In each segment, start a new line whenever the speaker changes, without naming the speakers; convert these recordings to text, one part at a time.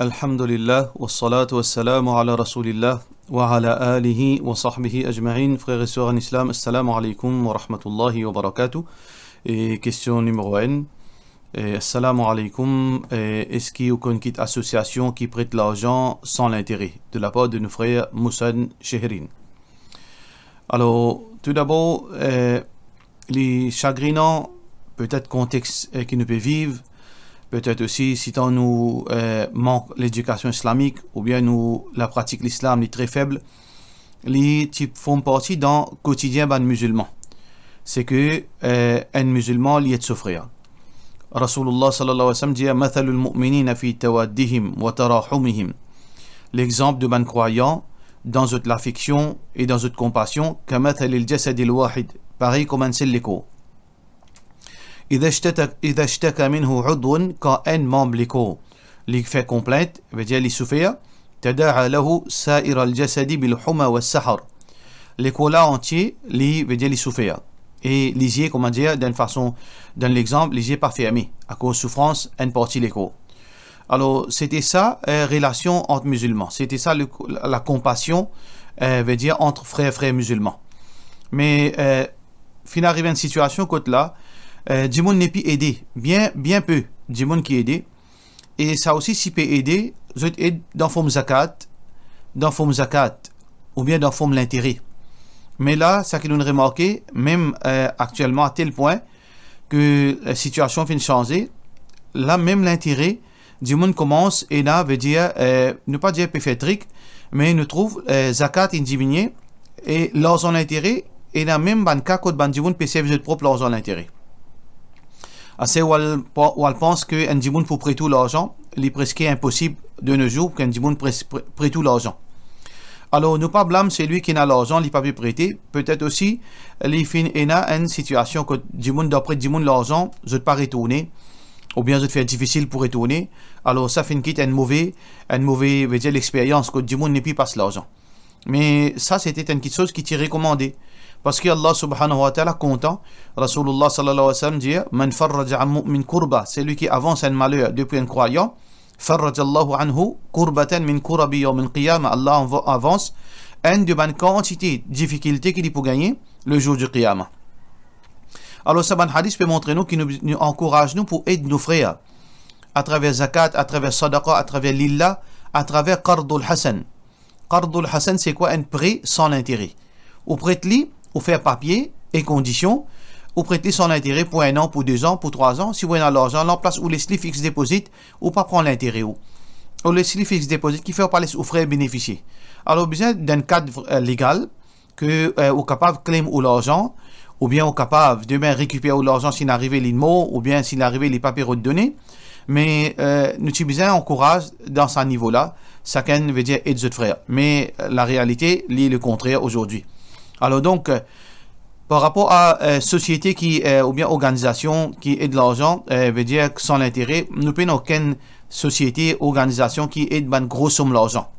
Alhamdulillah, wa salatu wa salamu ala rasulillah, wa ala alihi wa sahbihi ajma'in. Frères et sœurs en islam, assalamu alaikum wa rahmatullahi wa barakatuh. Et question numéro 1. Assalamu alaikum. Est-ce qu'il y a aucune association qui prête l'argent sans l'intérêt de la part de nos frères Moussan Cheherin? Alors, tout d'abord, les chagrinants, peut-être contexte qui nous peut vivre, peut-être aussi si on nous manque l'éducation islamique ou bien nous la pratique de l'islam est très faible, les types font partie dans le quotidien d'un musulman. C'est que un musulman lié de souffrir. Rasulullah sallallahu alayhi wa sallam dit mathalul mu'minina fi tawaddihim wa tarahumihim. L'exemple de ban croyant dans l'affection et dans notre compassion, kamathalil jasadil wahid, pareil comme un seul écho. إذا اشتكى منه عضو quand un membre lui fait complainte, veut dire lui souffre, تداعى له سائر الجسد بالحمى والسحر. L'écho là entier, lui veut dire lui souffre. Et lisier, comment dire, d'une façon, dans l'exemple, lisier pas fermé, à cause de souffrance, une partie l'écho. Alors, c'était ça, relation entre musulmans. C'était ça, la compassion, veut dire, entre frères musulmans. Mais, fin arrivé à une situation, côté là, du monde n'est plus aidé, bien peu du monde qui est aidé, et ça aussi si peut aider, vous êtes dans forme zakat, ou bien dans forme l'intérêt. Mais là, ça qui nous a remarqué, même actuellement à tel point que la situation vient de changer, là même l'intérêt du monde commence et là veut dire ne pas dire péfétrique, mais nous trouve zakat individué et l'argent d'intérêt et là même ban cas code ban du monde peut servir de propre l'argent d'intérêt. Assez où elle pense que un dimoun pour prêter tout l'argent, il est presque impossible de nos jours qu'un dimoun prête tout l'argent. Alors, nous pas blâme celui qui n'a l'argent, il pas pu prêter. Peut-être aussi, il fin a une situation que dimoun d'après dimoun l'argent, je ne pas retourner, ou bien je te faire difficile pour retourner. Alors, ça fait une mauvais, veut dire l'expérience que dimoun n'est plus passe l'argent. Mais ça, c'était une chose qui t'est recommandée. Parce que Allah subhanahu wa ta'ala content, Rasulullah sallallahu alayhi wa sallam dit Man farraja an mu'min kurba, c'est lui qui avance un malheur depuis un croyant, farrajallahu anhu kurbatan min kurabi yawm al-qiyamah, Allah avance une de bonne quantité de difficultés qu'il peut gagner le jour du qiyamah. Alors ce hadith peut montrer nous qui nous encourage nous pour aider nos frères à travers zakat, à travers sadaqa, à travers lillah, à travers qardul hasan. Qardul hasan c'est quoi? Un prêt sans intérêt. Ou prête-lui ou faire papier et conditions, ou prêter son intérêt pour 1 an, pour 2 ans, pour 3 ans, si vous avez l'argent, en place où les slips fixes dépositent, ou pas prendre l'intérêt ou les slips fixes dépositent qui fait pas les frais bénéficier. Alors, besoin d'un cadre légal que vous capable de claim ou l'argent, ou bien vous capable de demain récupérer l'argent s'il arrive l'INMO, ou bien s'il arrive les papiers redonnés. Mais nous avons besoin d'encourage dans ce niveau-là, ça veut dire aider les frères. Mais la réalité, c'est le contraire aujourd'hui. Alors donc, par rapport à société qui ou bien organisation qui aide l'argent, veut dire que sans l'intérêt, nous n'avons aucune société, organisation qui aide une grosse somme d'argent.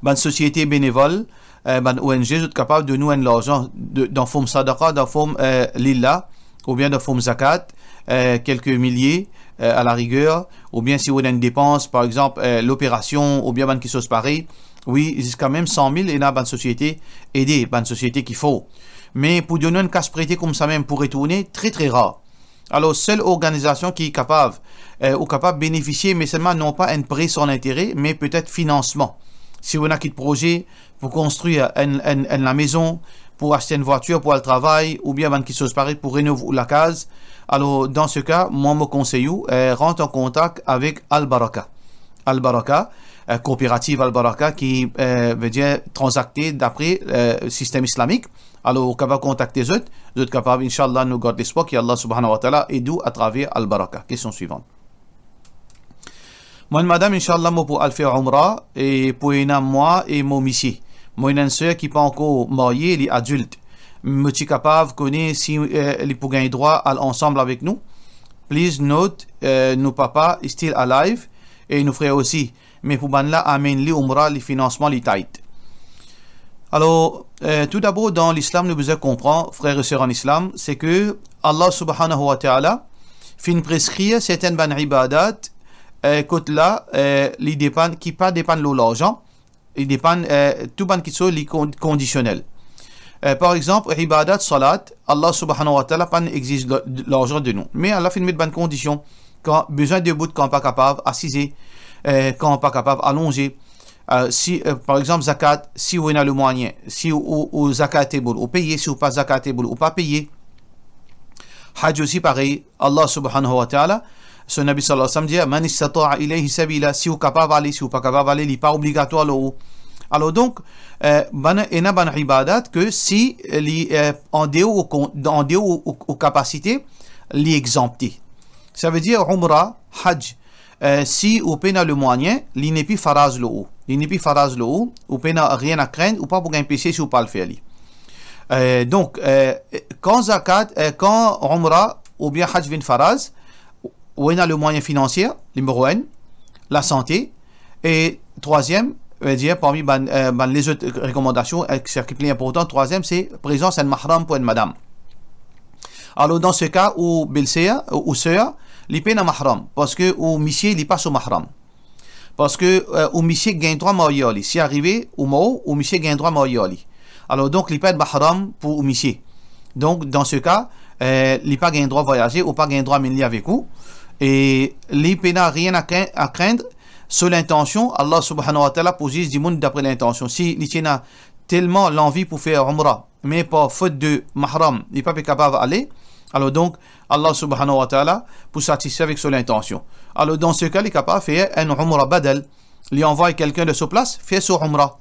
Une société bénévole, une ONG, est capable de nous donner l'argent dans forme sadaqa, dans forme lillah, ou bien dans forme zakat, quelques milliers à la rigueur, ou bien si vous avez une dépense, par exemple l'opération, ou bien quelque chose pareil. Oui, jusqu'à même 100 000 et là, une société aidée, une société qu'il faut. Mais pour donner une casse prêtée comme ça même pour retourner, très très rare. Alors, seule organisation qui est capable ou capable de bénéficier, mais seulement non pas un prêt sans intérêt, mais peut-être financement. Si vous avez un projet pour construire la maison, pour acheter une voiture pour le travail, ou bien quelque chose pareil pour rénover la case, alors dans ce cas, moi, me conseille, rentre en contact avec Al-Baraka. Al-Baraka, coopérative Al-Baraka qui veut dire transacter d'après le système islamique. Alors, capable de contacter eux, vous êtes capable, Inch'Allah, nous garder l'espoir qu'Allah subhanahu wa ta'ala aide à travers Al-Baraka. Question suivante. Moi, madame, Inch'Allah, moi pour faire Umrah et pour moi et mon monsieur. Moi, une soeur qui n'est pas encore mariée, elle est adulte. Je suis capable de connaître si elle peut gagner droit à ensemble avec nous. Please note, nos papas are still alive et nos frères aussi. Mais pour là, amène les umrah, les financements, les taïts. Alors, tout d'abord, dans l'islam, nous devons comprendre, frères et sœurs en islam, c'est que Allah subhanahu wa ta'ala fin prescrire certaines ban ibadat côté là, les dépend, qui pas dépendent de l'argent, ils dépendent, tout ban qui sont les conditionnels. Par exemple, ibadat, salat, Allah subhanahu wa ta'ala pas exige l'argent de nous. Mais Allah fait une bonne condition. Quand besoin de bout, quand pas capable, assiser, quand pas capable, allonger. Si, par exemple, zakat, si vous avez le moyen, si vous zakatable, ou payez, si vous pas zakatable, ou pas payé. Hajj aussi pareil, Allah subhanahu wa ta'ala, son Nabi sallallahu alayhi wa sallam dit, man istata'a ilayhi sabila, si vous capable d'aller, si vous pas capable d'aller, il n'est pas obligatoire là. Alors donc, il y a ban ibadat que si en dehors aux capacités, les exemptés. Ça veut dire Umrah, Hajj. Si vous avez le moyen, il n'est plus faraz le haut. Il n'est plus faraz le haut, vous n'avez rien à craindre, ou pas pour un péché si vous ne pas le faire. Donc, quand zakat, quand Umrah ou bien Hajj vient faraz, vous avez le moyen financier, numéro 1, la santé, et troisième, dire parmi les autres recommandations, ce qui est plus important, troisième, c'est présence d'un mahram pour une madame. Alors, dans ce cas, où belle-sœur ou sœur, il paye un mahram, parce que au monsieur, il passe au mahram. Parce que au monsieur gagne droit marioli. Si arrivé au mot, au monsieur gagne droit marioli. Alors, donc, il paye un mahram pour au monsieur. Donc, dans ce cas, il pas gagne droit voyager ou pas gagne droit mener avec vous. Et il n'a rien à craindre. Sur l'intention, Allah subhanahu wa ta'ala pose du monde d'après l'intention. Si il a tellement l'envie pour faire Umrah, mais par faute de mahram, il n'est pas capable d'aller, alors donc, Allah subhanahu wa ta'ala pour satisfaire avec son intention. Alors dans ce cas, il est capable de faire un Umrah badal. Il envoie quelqu'un de sa place, faire son Umrah.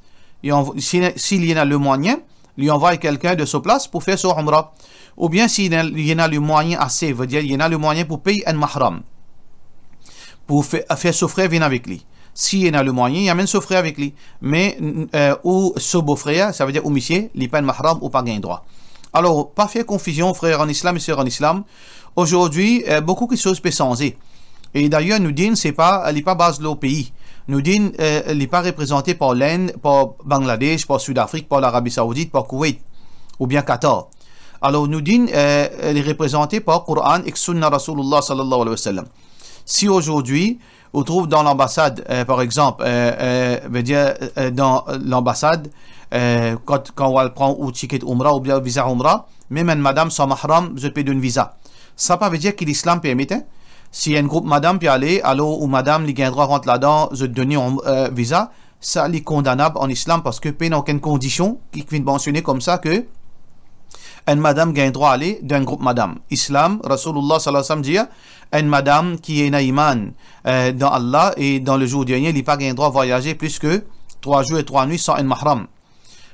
S'il y en a le moyen, il envoie quelqu'un de sa place pour faire son Umrah. Ou bien s'il y en a le moyen assez, veut dire il y en a le moyen pour payer un mahram. Pour faire son frère venir avec lui. S'il y en a le moyen, il amène son frère avec lui. Mais, ou son beau-frère, ça veut dire ou monsieur, il n'est pas un mahram ou pas gain droit. Alors, pas faire confusion, frères en islam et sœurs en islam. Aujourd'hui, beaucoup de choses peuvent changer. Et d'ailleurs, nous disons, c'est pas, il n'est pas base au pays. Nous disons, il n'est pas représenté par l'Inde, par Bangladesh, par Sud-Afrique, par l'Arabie Saoudite, par Koweït, ou bien Qatar. Alors, nous disons, il est représenté par Coran et Sunna Rasulullah sallallahu alayhi wa sallam. Si aujourd'hui, on trouve dans l'ambassade, par exemple, dans l'ambassade, quand on prend ou ticket Umrah ou bien visa Umrah, même une madame sans mahram, je paye d'un visa. Ça ne veut dire que l'islam permet. Si un groupe madame peut aller, alors ou madame, les gains droit rentre là-dedans, je donne un visa, ça est condamnable en islam parce que il n'y a aucune condition qui vient mentionner comme ça que une madame gagne droit à aller d'un groupe madame. Islam, Rasulullah sallallahu alayhi wa sallam dit, une madame qui est naïman dans Allah et dans le jour dernier, il n'a pas gagne droit à voyager plus que 3 jours et 3 nuits sans un mahram.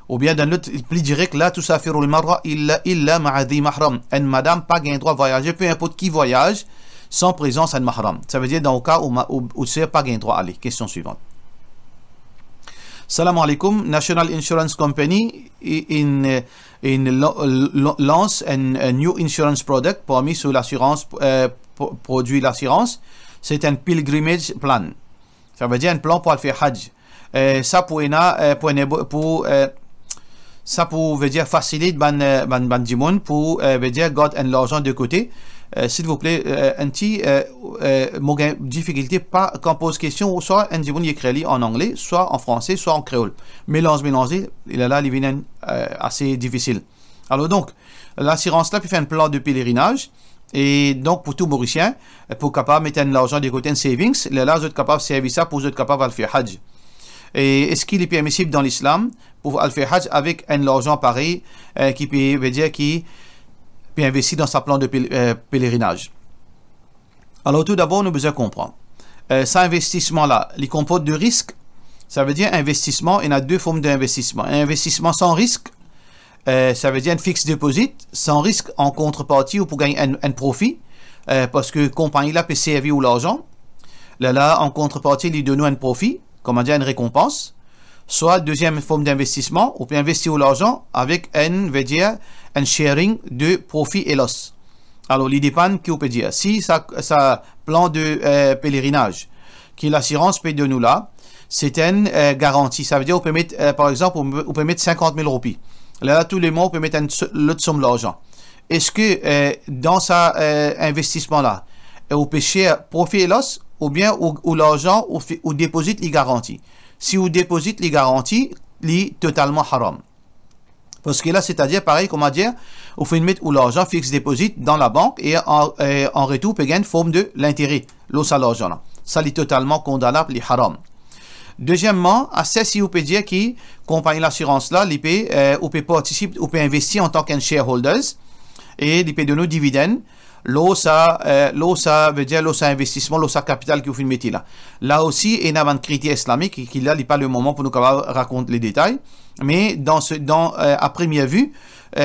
Ou bien dans l'autre, plus direct, là, tout ça fait le marra illa ma'adi mahram. Une madame pas gagne droit à voyager, peu importe qui voyage, sans présence d'un mahram. Ça veut dire dans le cas où c'est pas gagne droit à aller. Question suivante. Salam alaikum. National Insurance Company lance un new insurance product parmi sur l'assurance, produit l'assurance. C'est un pilgrimage plan. Ça veut dire un plan pour faire Hajj. Ça veut dire faciliter ban dimoun pour veut dire garder l'argent de côté. S'il vous plaît, un petit difficulté pas qu'on pose question, soit un dimoun écrit en anglais, soit en français, soit en créole. Mélanger, il est là, il vient assez difficile. Alors donc, l'assurance là peut faire un plan de pèlerinage. Et donc, pour tout Mauricien, pour capable mettre l'argent de côté en savings, là, vous êtes capable de servir ça pour vous êtes capable de faire Hajj. Et est-ce qu'il est permissible dans l'islam pour faire Hajj avec un argent pareil qui veut dire qui peut investir dans sa plan de pèlerinage? Alors, tout d'abord, nous devons comprendre. Cet investissement-là, il comporte de risques. Ça veut dire investissement, il y a deux formes d'investissement. Un investissement sans risque, ça veut dire un fixe deposit, sans risque en contrepartie ou pour gagner un profit, parce que la compagnie là peut servir l'argent. Là, en contrepartie, il donne un profit, comment dire, une récompense. Soit deuxième forme d'investissement, on peut investir l'argent avec un sharing de profit et loss. Alors, il dépend qui on peut dire. Si ça plan de pèlerinage, qui l'assurance paye de nous là, c'est une garantie. Ça veut dire on peut mettre, par exemple, on peut mettre 50 000 roupies. Là, tous les mois, on peut mettre l'autre somme d'argent. Est-ce que dans cet investissement-là, ou péché profit loss, ou bien ou l'argent ou déposite les garanties. Si vous déposite les garanties, c'est totalement haram. Parce que là, c'est-à-dire, pareil, comment dire, vous faites mettre l'argent fixe déposite dans la banque et en retour, vous payez une forme de l'intérêt, l'os à l'argent. Ça, c'est totalement condamnable, les haram. Deuxièmement, si vous pouvez dire que compagnie l'assurance là, l'IP, vous pouvez participer, vous pouvez investir en tant qu'un shareholders et l'IP de nos dividendes. L'eau ça veut dire l'eau ça investissement, l'eau ça capital que vous faites mettre là. Là aussi, il y a un critère islamique qui là, il n'est pas le moment pour nous raconter les détails. Mais à première vue,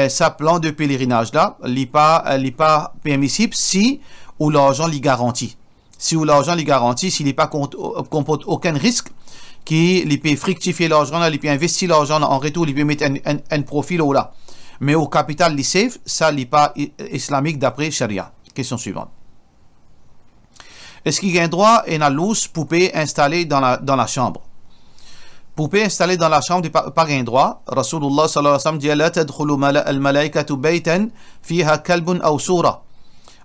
ça plan de pèlerinage là, il n'est pas permissible si ou l'argent l'y garantit. Si ou l'argent l'y garantit, s'il n'est pas comporte aucun risque, qu'il peut fructifier l'argent, il peut investir l'argent en retour, il peut mettre un profit là. Mais au capital, il safe, ça n'est pas islamique d'après Sharia. Question suivante. Est-ce qu'il y a un droit à une loose poupée installée dans la chambre? Poupée installée dans la chambre, pas un droit. Rasulullah sallallahu alayhi wa sallam dit la tadkhulu al-malaikatu baytan fiha kalbun aw sura.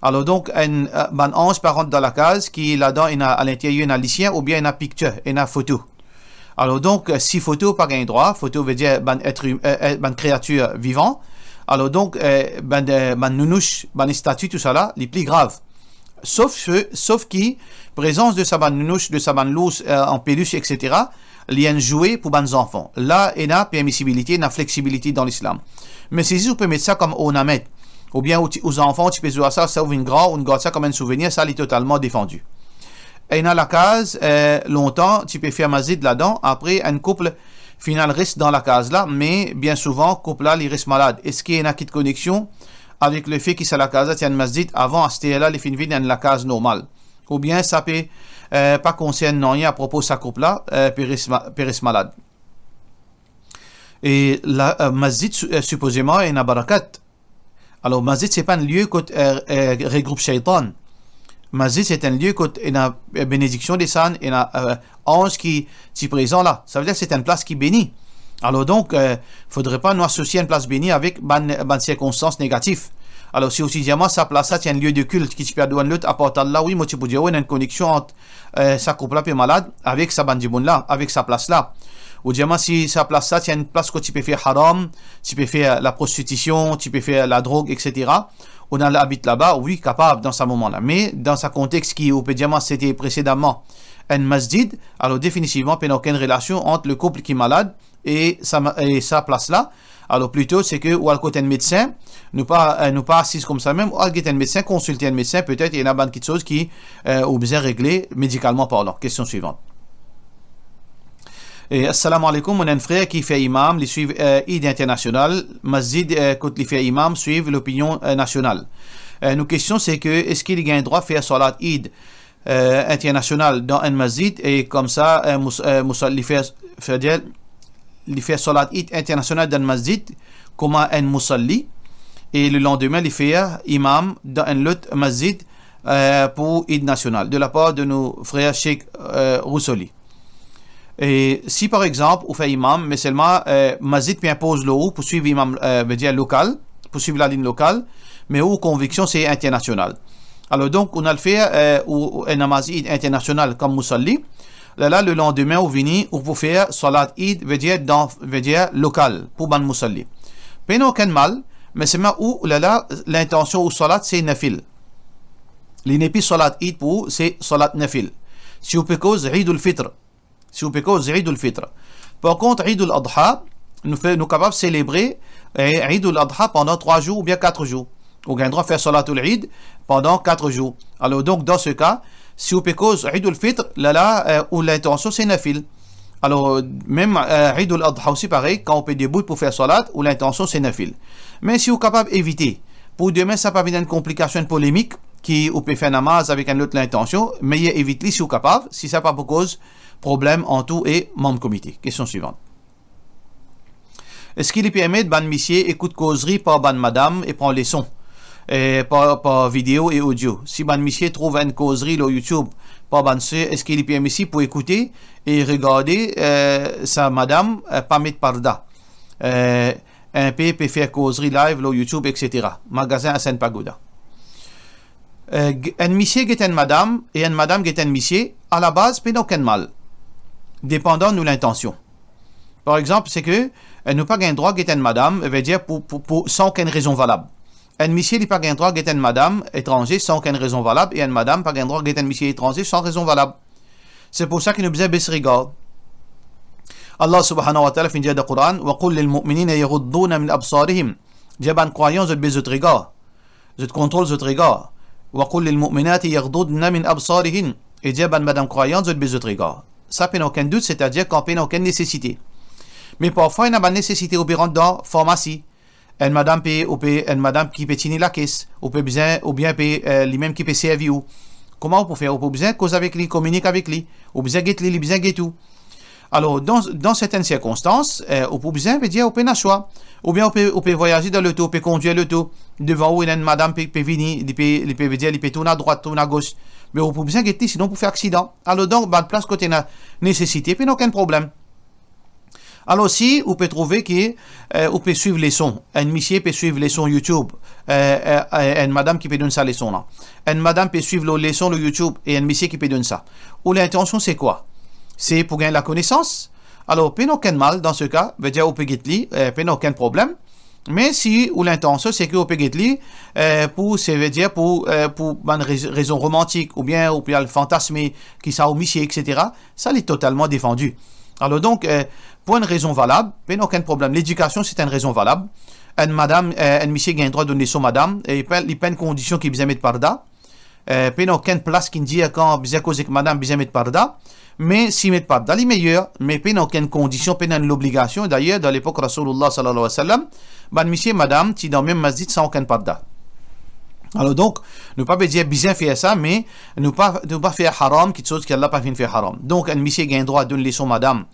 Alors donc, un ange par contre dans la case qui là-dedans, à l'intérieur, il y a un lycien ou bien une picture, une photo. Alors donc, si photo pas un droit, photo veut dire une créature vivante. Alors donc, nounouche, statue, tout ça là, les plus graves. Sauf qui, présence de sa nounouche, de sa loose en peluche, etc., il y a un jouet pour les enfants. Là, il y a permissibilité, il y a flexibilité dans l'islam. Mais si vous pouvez mettre ça comme ornament, ou bien aux enfants, tu peux jouer ça, ça ouvre une grande, on garde ça comme un souvenir, ça est totalement défendu. Et dans la case, longtemps, tu peux faire mazid là-dedans. Après, un couple final reste dans la case là, mais bien souvent, couple là, il reste malade. Est-ce qu'il y a une petite connexion avec le fait qu'il soit la case là, il y a une mazid avant, c'était là, les fins vides dans la case normale. Ou bien ça peut pas concerner rien à propos de ce couple là, reste malade. Et la mazid, supposément, est une barakat. Alors, mazid, c'est pas un lieu qui regroupe shaitan. Masjid, c'est un lieu où il y a une bénédiction des saints, il y a un ange qui est présent là. Ça veut dire que c'est une place qui bénit. Alors donc, il ne faudrait pas nous associer une place bénie avec une circonstance négative. Alors si aussi diamant, sa place là, c'est un lieu de culte qui peut donner l'autre à part là, oui, moi tu peux dire, il y a une connexion entre sa couple là, malade, avec sa bandimoun là, avec sa place là. Ou diamant, si sa place là, c'est une place où tu peux faire haram, tu peux faire la prostitution, tu peux faire la drogue, etc. On a l'habite là-bas, oui, capable dans ce moment-là. Mais dans ce contexte qui, au pédiamant, c'était précédemment un masjid, alors définitivement, il n'y a aucune relation entre le couple qui est malade et sa place-là. Alors plutôt, c'est que, ou à côté un médecin, nous pas assis comme ça même, ou à un médecin, consulter un médecin, peut-être il y a une bonne petite chose qui ont besoin de régler médicalement parlant. Question suivante. Et assalamu alaikum, on a un frère qui fait imam, il suit Eid international, masjid quand il fait imam, suivent l'opinion nationale. Nos questions c'est que est-ce qu'il y a un droit de faire salat Eid international dans un masjid et comme ça il fait salat Eid international dans un masjid comme un musalli et le lendemain il fait imam dans un autre masjid pour Eid national de la part de nos frères Cheikh Roussoli. Et si par exemple, on fait imam, mais seulement Mazid impose l'eau pour suivre imam veut dire local, pour suivre la ligne locale, mais où conviction c'est international. Alors donc on a le fait ou un Mazid international comme Musalli. Là le lendemain on vient ou pour faire salat Eid veut dire local pour ban Musalli. Pas aucun mal, mais seulement où là l'intention au salat c'est nafil. L'inépi salat Eid pour c'est salat nafil. Si vous pouvez cause Eid al-Fitr. Si vous pouvez Eid al-Fitr. Par contre, Eid al-Adha, nous sommes capables de célébrer Eid al-Adha pendant 3 jours ou bien 4 jours. Vous avez le droit de faire Salat al-Eid pendant 4 jours. Alors donc, dans ce cas, si vous pouvez Eid al-Fitr, où l'intention c'est nafil. Alors, même Eid al-Adha aussi pareil, quand on peut debout pour faire Salat, où l'intention c'est nafil. Mais si vous êtes capable d'éviter, pour demain, ça peut venir une complication, une polémique, qui vous pouvez faire namaz avec un autre l'intention, mais évitez si vous êtes capable, si ça pas pour cause problème en tout et membre comité. Question suivante. Est-ce qu'il est permis de ban monsieur écoute causerie par ban madame et prend les sons par vidéo et audio? Si ban monsieur trouve une causerie sur YouTube par ban monsieur, est-ce qu'il est permis pour écouter et regarder sa madame pas mettre parda? Un peu peut faire causerie live sur YouTube, etc. Magasin à Sainte Pagoda. un monsieur qui est une madame et une madame qui est un monsieur, à la base, il n'y a aucun mal, dépendant de l'intention. Par exemple, c'est que nous pas un droit qui est une madame, veut dire sans aucune raison valable. Un monsieur n'a pas un droit qui est une madame étranger sans aucune raison valable, et une madame n'a pas un droit qui est un monsieur étranger sans raison valable. C'est pour ça que nous besoin de regard. Allah subhanahu wa ta'ala fin dit dans le Coran, wa qul lil mu'minina yaghudduna min absarihim. Dis à croyants de baisser votre regard. Je contrôle votre regard. Wa qul lil mu'minati yaghudduna min absarihin. Et dis à madame croyante de baisser votre regard. Ça n'a aucun doute, c'est-à-dire qu'on n'a aucune nécessité. Mais parfois, il y a une nécessité opérante dans la pharmacie. Une madame qui peut tenir la caisse, ou bien lui-même qui peut servir. Comment on peut faire? On peut besoin cause avec lui, communiquer avec lui, ou besoin de lui, besoin de tout. Alors, dans certaines circonstances, on peut besoin de dire, on peut un choix. Ou bien on peut voyager dans l'auto, on peut conduire l'auto. Devant où une madame peut venir, il peut tourner à droite, tourner à gauche. Mais on peut besoin de lui, sinon on peut faire accident. Alors, donc, de place côté la nécessité, puis aucun problème. Alors aussi, on peut trouver qu'on peut suivre les sons. Un monsieur peut suivre les sons YouTube. Une madame qui peut donner ça les sons là. Une madame peut suivre les sons de YouTube et un monsieur qui peut donner ça. Ou l'intention c'est quoi? C'est pour gagner la connaissance. Alors, pas aucun mal dans ce cas. Veut dire on peut gagner pas aucun problème. Mais si ou l'intention c'est qu'on peut gagner pour ça veut dire pour une raison romantique ou bien le fantasme qui ça au monsieur etc. Ça est totalement défendu. Alors donc, pour une raison valable, pas aucun problème. L'éducation, c'est une raison valable. Une madame, un monsieur a le droit de donner son madame, et il n'y a pas une condition qui besoin de mettre parda. Pas aucune place qui dit quand besoin causer que madame besoin de mettre parda. Mais si mettre parda, il est meilleur, mais pas aucune condition, pas l'obligation. D'ailleurs, dans l'époque Rasulullah sallallahu alayhi wa sallam, monsieur et madame, qui dans le même masjid sans aucun parda. Alors donc, ne pas dire bien faire ça, mais ne pas faire haram, quelque chose qu'Allah n'a pas fait faire haram. Donc, un monsieur a le droit de donner son madame.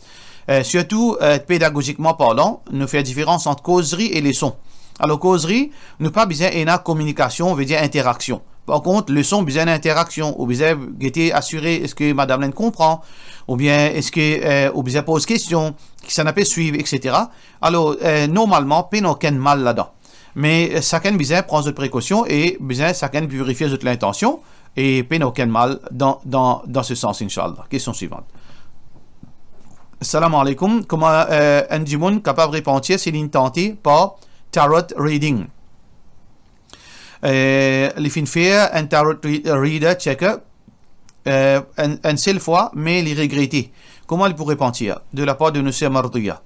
Surtout, pédagogiquement parlant, nous fait la différence entre causerie et leçon. Alors, causerie, ne pas besoin d'une communication, on veut dire interaction. Par contre, leçon, besoin d'interaction. Ou besoin d'être assuré, est-ce que madame la comprend? Ou bien, est-ce que, ou besoin pose question, qui s'en appelle suivre, etc. Alors, normalement, pas aucun mal là-dedans. Mais chacun besoin prendre des précautions et besoin chacun purifier l'intention et pas aucun mal dans ce sens, Inch'Allah. Question suivante. Salam alaikum. Comment un djimoun capable de répondre si il tenté par tarot reading? Les fins faire un tarot reader checker une seule fois, mais il regretté. Comment il pourrait répondre de la part de Nusser Mardiya?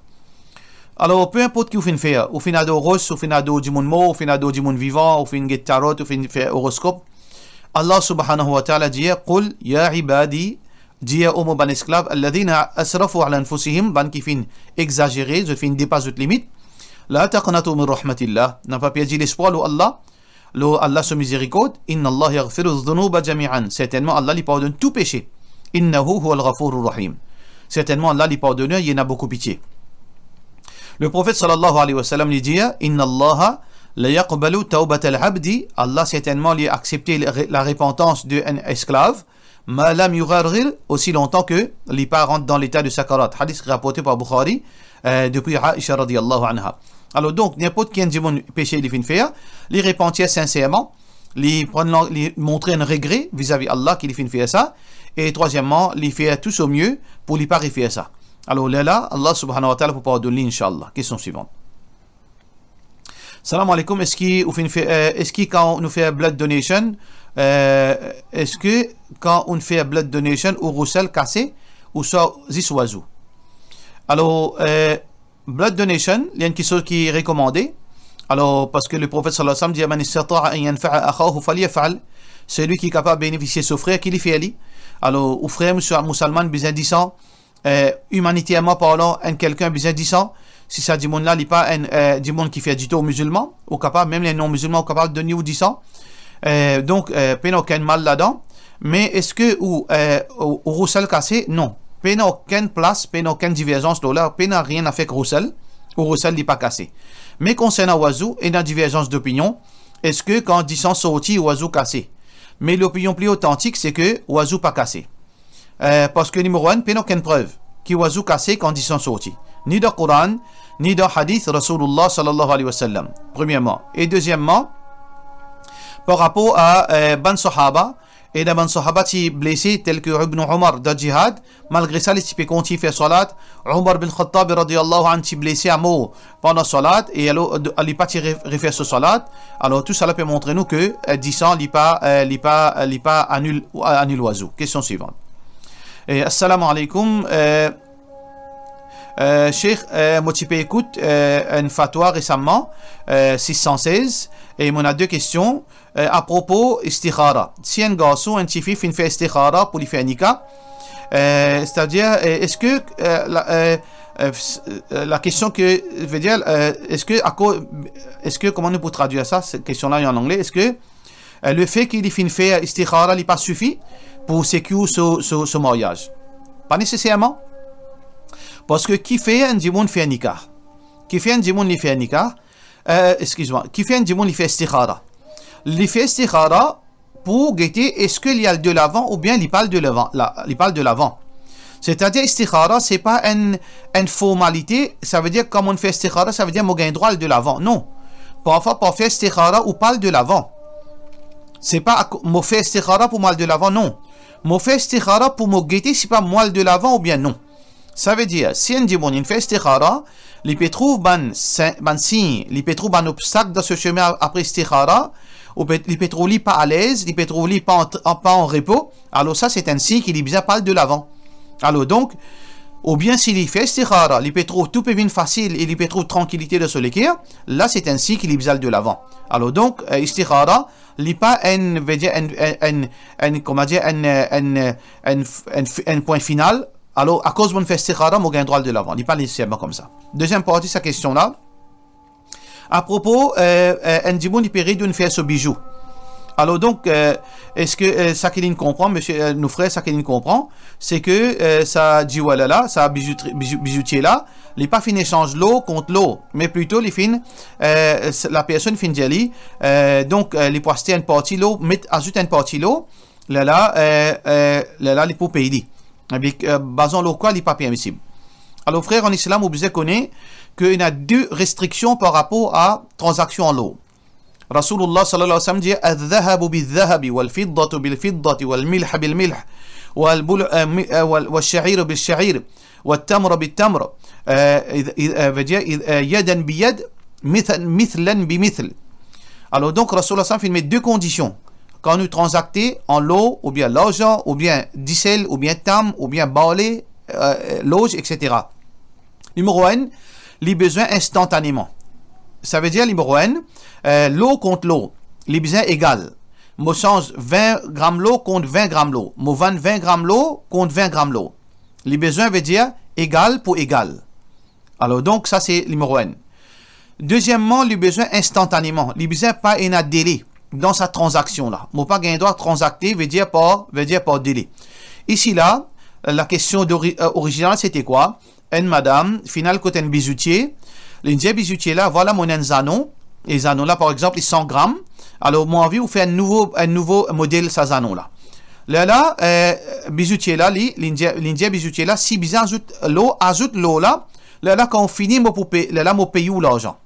Alors, peu importe qui vous fait faire, ou fin ado rose, ou fin ado du monde mort, ou fin ado du monde vivant, ou fin get tarot, ou fin faire horoscope, Allah subhanahu wa ta'ala dit, Qul ya ibadi, dit au ban esclave, alladhina asrafu ala anfusihim, ban qui fin exagéré, je fin dépasse votre limite, la taqnatu min rahmatillah, n'a pas perdu l'espoir, Allah se miséricorde, inna Allah yaghfiru dhunuba jami'an, certainement Allah lui pardonne tout péché, innahu huwa al-ghafurur rahim, certainement Allah lui pardonne, il y en a beaucoup pitié. Le prophète sallallahu alayhi wa sallam lui dit Inna Allah la yaqbalu tawbat al-abdi. Allah certainement lui a accepté la repentance d'un esclave. Ma lam yugharrir, aussi longtemps que les pas rentrent dans l'état de sakarat. Hadith rapporté par Bukhari depuis Aisha radiyallahu anha. Alors donc, n'importe qui a un péché il fait faire, les repentir sincèrement, les montrer un regret vis-à-vis Allah qui fait faire ça. Et troisièmement, les faire tout au mieux pour lui pas refaire ça. Alors là, Allah subhanahu wa ta'ala pour pardonner, Inch'Allah. Question suivante. Salam alaikum. Est-ce que quand on fait blood donation, est-ce que quand on fait blood donation ou roussel cassé ou ça oiseau? Alors, blood donation, il y a une question qui est recommandée. Alors, parce que le prophète sallallahu alayhi wa sallam dit celui qui est capable de bénéficier de son frère, qui lui fait ali. Alors, au frère musulman, besoin de ça. Humanitairement parlant, quelqu'un besoin de ça. Si ça dit monde là, il n'y a pas un monde qui fait du tout aux musulmans, ou capable, même les non-musulmans, sont capables de donner ou 10 ans. Donc, pas aucun mal là-dedans. Mais est-ce que au roussel cassé, non. Pas aucune place, pas aucune divergence là, pas rien à faire avec roussel. Au roussel n'est pas cassé. Mais concernant oiseau, il y a une divergence d'opinion. Est-ce que quand 10 ans sorti, oiseau cassé? Mais l'opinion plus authentique, c'est que oiseau pas cassé. Parce que numéro 1, il n'y a aucune preuve qui oiseau cassé quand ils sont sortis. Ni dans le Coran, ni dans le hadith Rasulullah sallallahu alayhi wa sallam. Premièrement. Et deuxièmement, par rapport à Ban Sahaba. Et dans Ban Sahaba, qui blessé, tel que Ibn Omar de djihad, malgré ça, les types continuent faire salat. Omar bin Khattab, radiallahu anhu, qui blessé à mort pendant salat, et elle n'a pas refaire ce salat. Alors, tout cela peut montrer nous que 10 ans, il n'est pas annule l'oiseau. Question suivante. Assalamu alaikum. Cheikh, moi, tu peux écouter une fatwa récemment, 616, et on a deux questions. À propos istikhara, si un garçon, un petit fils fait istikhara pour lui faire nikah, c'est-à-dire, est-ce que la question que veut dire, est-ce que comment on peut traduire ça, cette question-là en anglais, est-ce que le fait qu'il fait istikhara n'est pas suffit pour sécuriser ce mariage? Pas nécessairement, parce que qui fait un dimoun fait un nikah, qui fait un dimoun lui fait un nikah, excuse-moi, qui fait un dimoun lui fait istikhara. Il fait istikhara pour guetter est-ce qu'il y a de l'avant ou bien il parle de l'avant. C'est-à-dire istikhara, c'est pas une formalité, ça veut dire comme on fait istikhara, ça veut dire qu'on gagne droit de l'avant. Non. Parfois, pour faire istikhara, on parle de l'avant. C'est pas mon fait istikhara pour mal de l'avant, non. Mon fait istikhara pour me guetter, c'est pas mal de l'avant ou bien non. Ça veut dire, si un démon fait istikhara, il peut trouver un signe, il peut trouver un obstacle dans ce chemin après istikhara, il peut trouver pas à l'aise, il peut trouver pas en repos, alors ça c'est un signe qu'il est bien pas de l'avant. Alors donc, ou bien s'il fait istikhara, il peut trouver tout peut bien facile et il peut trouver tranquillité de se l'écrire, là c'est un signe qu'il est bien de l'avant. Alors donc, istikhara, il n'est pas un point final. Alors, à cause de mon fait istikhara, on gagne droit de l'avant. Il n'est pas nécessairement comme ça. Deuxième partie, sa question-là. À propos, un dimoun, il peut réduire faire ce bijou. Alors donc, est-ce que ça qu'il comprend, monsieur, nos frères, ça qu'il comprend, c'est que ça jiwala là, ça bijoutier là, il n'est pas fin échange l'eau contre l'eau, mais plutôt les fin, la personne fin jali, donc les poster une partie l'eau, ajoute une partie l'eau, là, les pour payer. Avec basant le quoi, il n'est pas permissible. Alors frère, en islam, vous devez connaître qu'il y a deux restrictions par rapport à transaction en l'eau. Rasulullah sallallahu alayhi wa sallam dit al-dhahabu bil-dhahabi wal-fiddatu bil-fiddati wal-milh bil-milh wal-sha'ir bil-sha'ir wal-tamr bil-tamr veut dire yadan bi-yad mithlan bi-mithl. Alors donc Rasulullah sallallahu alayhi wa sallam met deux conditions. Quand nous transactons en l'eau, ou bien l'argent, ou bien dissel, ou bien tam, ou bien balai, loge, etc. Numéro 1, les besoins instantanément. Ça veut dire, numéro 1, l'eau contre l'eau, les besoins égaux. Moi, change 20 grammes l'eau contre 20 grammes l'eau. Moi, 20 grammes l'eau contre 20 grammes l'eau. Les besoins veut dire égal pour égal. Alors, donc, ça, c'est numéro 1. Deuxièmement, les besoins instantanément. Les besoins pas un délai dans sa transaction là. Mon pas gain droit transacter veut dire par délai. Ici là, la question originale c'était quoi? Une madame, final côté un bijoutier, l'indien bijoutier là, voilà mon zanon, et zanon là par exemple 100 grammes. Alors moi envie vous faire un nouveau modèle sa zanon là. Là bijoutier là, l'indien bijoutier là, si bizarre ajoute l'eau là quand on finit moi pour payer l'argent.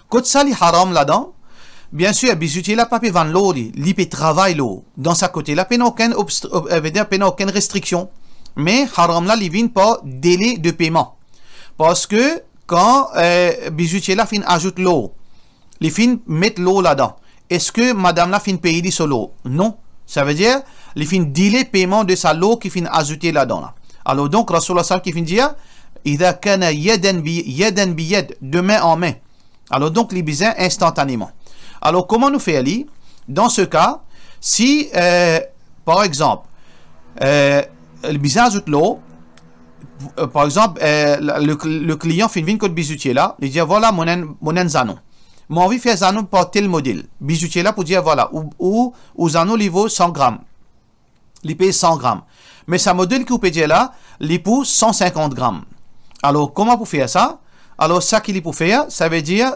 Quand ça li haram là-dedans. Bien sûr, bijoutier là, pas peut vendre l'eau, il peut travailler l'eau. Dans sa côté là, il n'y a aucune restriction. Mais haram là, il vient pas délai de paiement. Parce que quand bijoutier là, fin ajoute l'eau, il fin mettre l'eau là-dedans. Est-ce que madame là, fin payer sur l'eau? Non. Ça veut dire, il fin délai paiement de sa l'eau qui fin ajouter là-dedans. Là. Alors donc, Rasulullah sallallahu qui fin dire, idha kana yadan bi yad, de main en main. Alors donc, les besoins instantanément. Alors, comment nous faire ali? Dans ce cas, si, par exemple, le bizarre ajoute l'eau, par exemple, le client fait une code bijoutier là, il dit voilà mon zanon. Moi, envie de faire zanon par tel modèle. Bijoutier là pour dire voilà, ou zanon il vaut 100 grammes. Il paye 100 grammes. Mais sa modèle qui vous paye là, il pour 150 grammes. Alors, comment pour faire ça? Alors, ça qu'il pour faire, ça veut dire,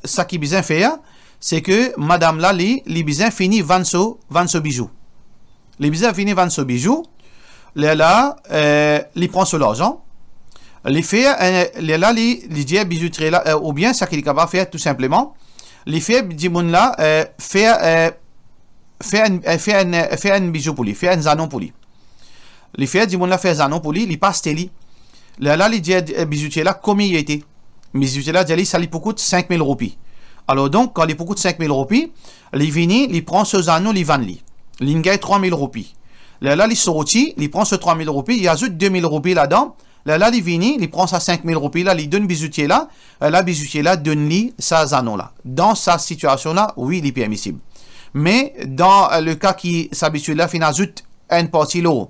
ça qui besoin faire, c'est que madame là, les besoins finit 20 ce bijou. Les besoins finit 20 ce bijou. Là, il prend sur l'argent. Les fait, là, il dit bijouterie là, ou bien ça qu'il est capable de faire tout simplement. Les fait du monde là fait un bijou pour lui, fait un zanon pour lui. Les fait du monde là fait un zanon pour lui, il passe télé. Là il dit bijoutier là combien il était. Bijoutier là dit ça lui coûte 5000 roupies. Alors donc quand il coûte 5000 roupies, il vient, il prend ce zanon, il vend lui. Il gagne 3000 roupies. Là il sortit, il prend ce 3000 roupies, il ajoute 2000 roupies là-dedans. Là il vient, il prend sa 5000 roupies là, il donne bijoutier là, bijoutier là donne lui sa zanon là. Dans sa situation là, oui, il est permissible. Mais dans le cas qui s'habitue là, il ajoute une partie l'eau,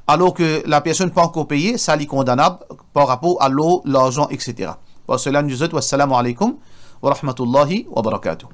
alors que la personne pas encore payée, ça est condamnable par rapport à l'eau, l'argent, etc. Pour cela, nous disons, wassalamu alaikum wa rahmatullahi wa barakatuh.